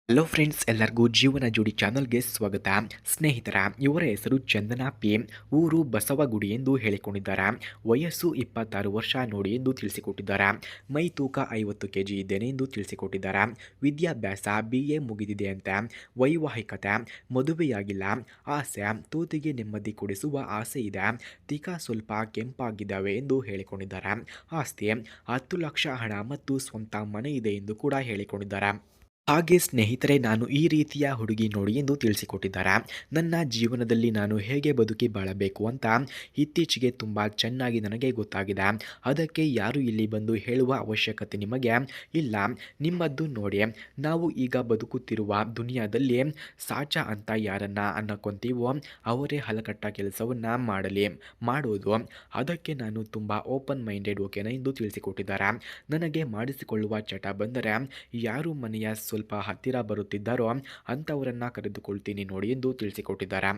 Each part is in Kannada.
ಹಲೋ ಫ್ರೆಂಡ್ಸ್, ಎಲ್ಲರಿಗೂ ಜೀವನ ಜೋಡಿ ಚಾನಲ್ಗೆ ಸ್ವಾಗತ. ಸ್ನೇಹಿತರ, ಇವರ ಹೆಸರು ಚಂದನಾ ಪಿ. ಊರು ಬಸವಗುಡಿ ಎಂದು ಹೇಳಿಕೊಂಡಿದ್ದಾರೆ. ವಯಸ್ಸು 26 ವರ್ಷ ನೋಡಿ ಎಂದು ತಿಳಿಸಿಕೊಟ್ಟಿದ್ದಾರೆ. ಮೈ ತೂಕ 50 kg ಇದ್ದೇನೆ ಎಂದು ತಿಳಿಸಿಕೊಟ್ಟಿದ್ದಾರೆ. ವಿದ್ಯಾಭ್ಯಾಸ BA ಮುಗಿದಿದೆ ಅಂತೆ. ವೈವಾಹಿಕತೆ ಮದುವೆಯಾಗಿಲ್ಲ. ಆಸೆ ತೂತಿಗೆ ನೆಮ್ಮದಿ ಕೊಡಿಸುವ ಆಸೆ ಇದೆ. ತಿಕ ಸ್ವಲ್ಪ ಕೆಂಪಾಗಿದ್ದಾವೆ ಎಂದು ಹೇಳಿಕೊಂಡಿದ್ದಾರೆ. ಆಸ್ತಿ 10 ಲಕ್ಷ ಹಣ ಮತ್ತು ಸ್ವಂತ ಮನೆ ಇದೆ ಎಂದು ಕೂಡ ಹೇಳಿಕೊಂಡಿದ್ದಾರೆ. ಹಾಗೆ ಸ್ನೇಹಿತರೆ, ನಾನು ಈ ರೀತಿಯ ಹುಡುಗಿ ನೋಡಿ ಎಂದು ತಿಳಿಸಿಕೊಟ್ಟಿದ್ದಾರೆ. ನನ್ನ ಜೀವನದಲ್ಲಿ ನಾನು ಹೇಗೆ ಬದುಕಿ ಬಾಳಬೇಕು ಅಂತ ಇತ್ತೀಚೆಗೆ ತುಂಬ ಚೆನ್ನಾಗಿ ನನಗೆ ಗೊತ್ತಾಗಿದೆ. ಅದಕ್ಕೆ ಯಾರು ಇಲ್ಲಿ ಬಂದು ಹೇಳುವ ಅವಶ್ಯಕತೆ ನಿಮಗೆ ಇಲ್ಲ. ನಿಮ್ಮದ್ದು ನೋಡಿ. ನಾವು ಈಗ ಬದುಕುತ್ತಿರುವ ದುನಿಯಾದಲ್ಲಿ ಸಾಚ ಅಂತ ಯಾರನ್ನ ಅನ್ನಕೊಂತೀವೋ ಅವರೇ ಹಲಕಟ್ಟ ಕೆಲಸವನ್ನು ಮಾಡೋದು. ಅದಕ್ಕೆ ನಾನು ತುಂಬ ಓಪನ್ ಮೈಂಡೆಡ್ ಓಕೆನಾ ಎಂದು ತಿಳಿಸಿಕೊಟ್ಟಿದ್ದಾರೆ. ನನಗೆ ಮಾಡಿಸಿಕೊಳ್ಳುವ ಚಟ ಬಂದರೆ ಯಾರು ಮನೆಯ ಸ್ವಲ್ಪ ಹತ್ತಿರ ಬರುತ್ತಿದ್ದಾರೋ ಅಂಥವರನ್ನು ಕರೆದುಕೊಳ್ತೀನಿ ನೋಡಿ ಎಂದು ತಿಳಿಸಿಕೊಟ್ಟಿದ್ದಾರೆ.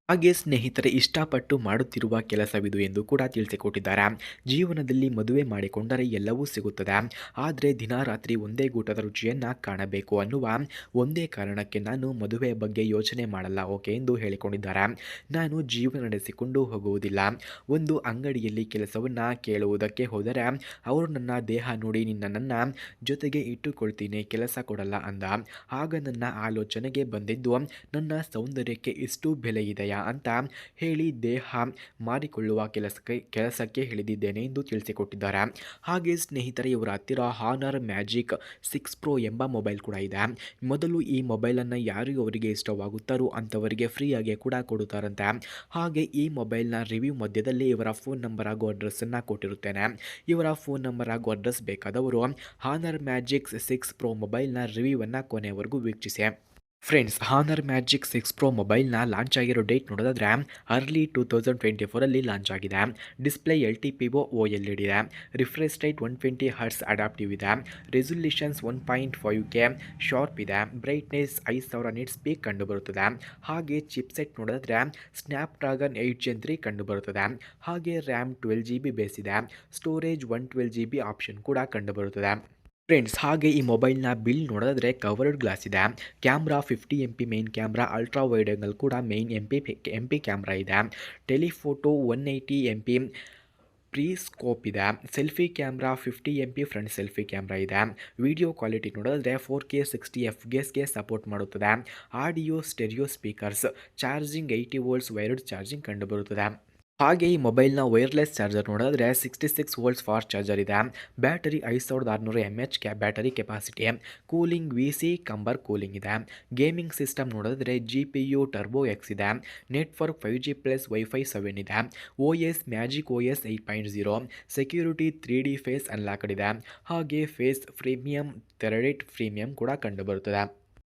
ಹಾಗೆ ಸ್ನೇಹಿತರೆ, ಇಷ್ಟಪಟ್ಟು ಮಾಡುತ್ತಿರುವ ಕೆಲಸವಿದು ಎಂದು ಕೂಡ ತಿಳಿಸಿಕೊಟ್ಟಿದ್ದಾರೆ. ಜೀವನದಲ್ಲಿ ಮದುವೆ ಮಾಡಿಕೊಂಡರೆ ಎಲ್ಲವೂ ಸಿಗುತ್ತದೆ, ಆದರೆ ದಿನ ರಾತ್ರಿ ಒಂದೇ ಗೂಟದ ರುಚಿಯನ್ನು ಕಾಣಬೇಕು ಅನ್ನುವ ಒಂದೇ ಕಾರಣಕ್ಕೆ ನಾನು ಮದುವೆಯ ಬಗ್ಗೆ ಯೋಚನೆ ಮಾಡಲ್ಲ ಓಕೆ ಎಂದು ಹೇಳಿಕೊಂಡಿದ್ದಾರೆ. ನಾನು ಜೀವನ ನಡೆಸಿಕೊಂಡು ಹೋಗುವುದಿಲ್ಲ. ಒಂದು ಅಂಗಡಿಯಲ್ಲಿ ಕೆಲಸವನ್ನು ಕೇಳುವುದಕ್ಕೆ ಹೋದರೆ ಅವರು ನನ್ನ ದೇಹ ನೋಡಿ ನನ್ನ ಜೊತೆಗೆ ಇಟ್ಟುಕೊಳ್ತೀನಿ, ಕೆಲಸ ಕೊಡಲ್ಲ ಅಂದ. ಆಗ ನನ್ನ ಆಲೋಚನೆಗೆ ಬಂದಿದ್ದು, ನನ್ನ ಸೌಂದರ್ಯಕ್ಕೆ ಇಷ್ಟು ಬೆಲೆ ಇದೆಯಾ ಅಂತ ಹೇಳಿ ದೇಹ ಮಾರಿಕೊಳ್ಳುವ ಕೆಲಸಕ್ಕೆ ಇಳಿದಿದ್ದೇನೆ ಎಂದು ತಿಳಿಸಿಕೊಟ್ಟಿದ್ದಾರೆ. ಹಾಗೆ ಸ್ನೇಹಿತರೆ, ಇವರ ಹತ್ತಿರ ಹಾನರ್ ಮ್ಯಾಜಿಕ್ 6 Pro ಎಂಬ ಮೊಬೈಲ್ ಕೂಡ ಇದೆ. ಮೊದಲು ಈ ಮೊಬೈಲನ್ನು ಯಾರಿಗೆ ಅವರಿಗೆ ಇಷ್ಟವಾಗುತ್ತಾರೋ ಅಂಥವರಿಗೆ ಫ್ರೀಯಾಗಿ ಕೂಡ ಕೊಡುತ್ತಾರಂತೆ. ಹಾಗೆ ಈ ಮೊಬೈಲ್ನ ರಿವ್ಯೂ ಮಧ್ಯದಲ್ಲಿ ಇವರ ಫೋನ್ ನಂಬರ್ ಹಾಗೂ ಅಡ್ರೆಸ್ಸನ್ನು ಕೊಟ್ಟಿರುತ್ತೇನೆ. ಇವರ ಫೋನ್ ನಂಬರ್ ಹಾಗೂ ಅಡ್ರೆಸ್ ಬೇಕಾದವರು ಹಾನರ್ ಮ್ಯಾಜಿಕ್ 6 Pro ಮೊಬೈಲ್ನ ರಿವ್ಯೂವನ್ನು ಕೊನೆಯವರೆಗೂ ವೀಕ್ಷಿಸಿ. ಫ್ರೆಂಡ್ಸ್, ಹಾನರ್ ಮ್ಯಾಜಿಕ್ 6 Pro ಮೊಬೈಲ್ನ ಲಾಂಚ್ ಆಗಿರೋ ಡೇಟ್ ನೋಡೋದಾದ್ರೆ ಅರ್ಲಿ 2024 ಲಾಂಚ್ ಆಗಿದೆ. ಡಿಸ್ಪ್ಲೇ LTPO OLED ಇದೆ. ರಿಫ್ರೆಶ್ ರೇಟ್ 120 Hz ಅಡಾಪ್ಟಿವ್ ಇದೆ. ರೆಸಲ್ಯೂಷನ್ಸ್ 1.5K ಶಾರ್ಪ್ ಇದೆ. ಬ್ರೈಟ್ನೆಸ್ 5000 ನಿಟ್ಸ್ ಪೀಕ್ ಕಂಡುಬರುತ್ತದೆ. ಹಾಗೆ ಚಿಪ್ಸೆಟ್ ನೋಡಿದ್ರೆ ಸ್ನ್ಯಾಪ್ಡ್ರ್ಯಾಗನ್ 8 Gen 3 ಕಂಡುಬರುತ್ತದೆ. ಹಾಗೆ ರ್ಯಾಮ್ 12GB ಬೇಸ್ ಇದೆ. ಸ್ಟೋರೇಜ್ 112GB ಆಪ್ಷನ್ ಕೂಡ ಕಂಡುಬರುತ್ತದೆ. ಫ್ರೆಂಡ್ಸ್, ಹಾಗೆ ಈ ಮೊಬೈಲ್ನ ಬಿಲ್ ನೋಡೋದಾದರೆ ಕವರ್ಡ್ ಗ್ಲಾಸ್ ಇದೆ. Camera 50MP main camera, ultra wide angle ಕೂಡ ಮೇನ್ MP ಕ್ಯಾಮ್ರಾ ಇದೆ. ಟೆಲಿಫೋಟೋ 180MP ಪ್ರೀ ಸ್ಕೋಪ್ ಇದೆ. Selfie camera 50MP front selfie camera ಇದೆ. ವಿಡಿಯೋ ಕ್ವಾಲಿಟಿ ನೋಡೋದಾದರೆ 4K 60 FPS ಸಪೋರ್ಟ್ ಮಾಡುತ್ತದೆ. Audio stereo speakers, charging 80 volts wired charging ಕಂಡುಬರುತ್ತದೆ. ಹಾಗೆ ಈ ಮೊಬೈಲ್ನ ವೈರ್ಲೆಸ್ ಚಾರ್ಜರ್ ನೋಡಿದ್ರೆ 66 ವೋಲ್ಟ್ಸ್ ಫಾಸ್ಟ್ ಚಾರ್ಜರ್ ಇದೆ. Battery 5600 mAh battery capacity. Cooling VC chamber cooling ಇದೆ. ಗೇಮಿಂಗ್ ಸಿಸ್ಟಮ್ ನೋಡಿದ್ರೆ GPU ಟರ್ಬೋ X ಇದೆ. ನೆಟ್ವರ್ಕ್ 5G ಪ್ಲಸ್ ವೈಫೈ 7 ಇದೆ. OS magic OS 8.0. Security 3D face unlocked ಇದೆ. ಹಾಗೆ ಫೇಸ್ ಪ್ರೀಮಿಯಂ ಥೆರಡಿಟ್ ಪ್ರೀಮಿಯಂ ಕೂಡ ಕಂಡುಬರುತ್ತದೆ.